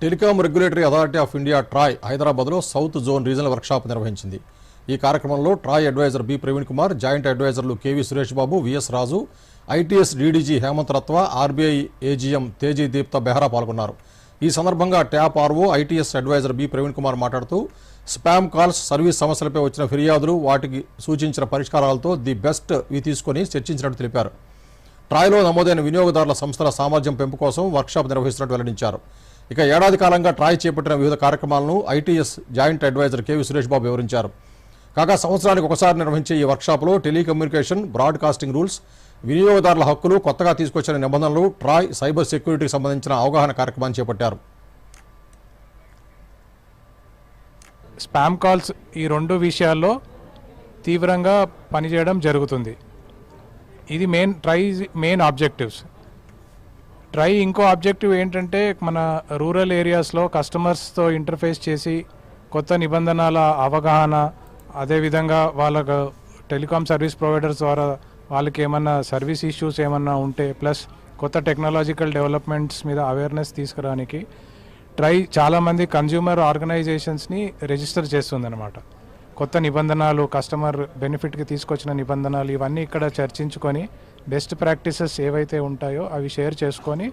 Telecom regulatory authority of India TRAI హైదరాబాద్లో south zone regional workshop నిర్వహించింది. ఈ కార్యక్రమంలో TRAI advisor B Praveen Kumar, joint అడ్వైజర్లు KV Suresh Babu, VS Raju, ITS DDG Hemant Rathwa, RBI AGM Teji Deepta Behera పాల్గొన్నారు. ఈ సందర్భంగా ట్యాప్ RO ITS advisor B Praveen Kumar మాట్లాడుతూ స్పామ్ కాల్స్, సర్వీస్ సమస్యలపై వచ్చిన ఫిర్యాదులు, వాటికి సూచించిన పరిష్కారాలతో ది బెస్ట్ ఇవి తీసుకుని చర్చించినట్టు తెలిపారు. ట్రాయ్లో నమోదైన వినియోగదారుల సంస్థల సామర్థ్యం పెంపు కోసం వర్క్షాప్ నిర్వహిస్తున్నట్టు వెల్లడించారు. ఇక ఏడాది కాలంగా ట్రాయ్ చేపట్టిన వివిధ కార్యక్రమాలను ITS joint advisor KV Suresh Babu వివరించారు. కాగా సంవత్సరానికి ఒకసారి నిర్వహించే ఈ వర్క్షాప్లో టెలికమ్యూనికేషన్, బ్రాడ్కాస్టింగ్ రూల్స్, వినియోగదారుల హక్కులు, కొత్తగా తీసుకొచ్చిన నిబంధనలు, ట్రాయ్, సైబర్ సెక్యూరిటీకి సంబంధించిన అవగాహన కార్యక్రమాన్ని చేపట్టారు. స్పామ్ కాల్స్ ఈ రెండు విషయాల్లో తీవ్రంగా పనిచేయడం జరుగుతుంది. ఇది మెయిన్ ఆబ్జెక్టివ్స్. ట్రై ఇంకో ఆబ్జెక్టివ్ ఏంటంటే మన రూరల్ ఏరియాస్లో కస్టమర్స్తో ఇంటర్ఫేస్ చేసి కొత్త నిబంధనల అవగాహన, అదేవిధంగా వాళ్ళకు టెలికాం సర్వీస్ ప్రొవైడర్స్ ద్వారా వాళ్ళకి ఏమన్నా సర్వీస్ ఇష్యూస్ ఏమన్నా ఉంటే, ప్లస్ కొత్త టెక్నాలజికల్ డెవలప్మెంట్స్ మీద అవేర్నెస్ తీసుకురానికి ట్రై చాలామంది కన్జ్యూమర్ ఆర్గనైజేషన్స్ని రిజిస్టర్ చేస్తుందన్నమాట. కొత్త నిబంధనలు, కస్టమర్ బెనిఫిట్కి తీసుకొచ్చిన నిబంధనలు ఇవన్నీ ఇక్కడ చర్చించుకొని బెస్ట్ ప్రాక్టీసెస్ ఏవైతే ఉంటాయో అవి షేర్ చేసుకొని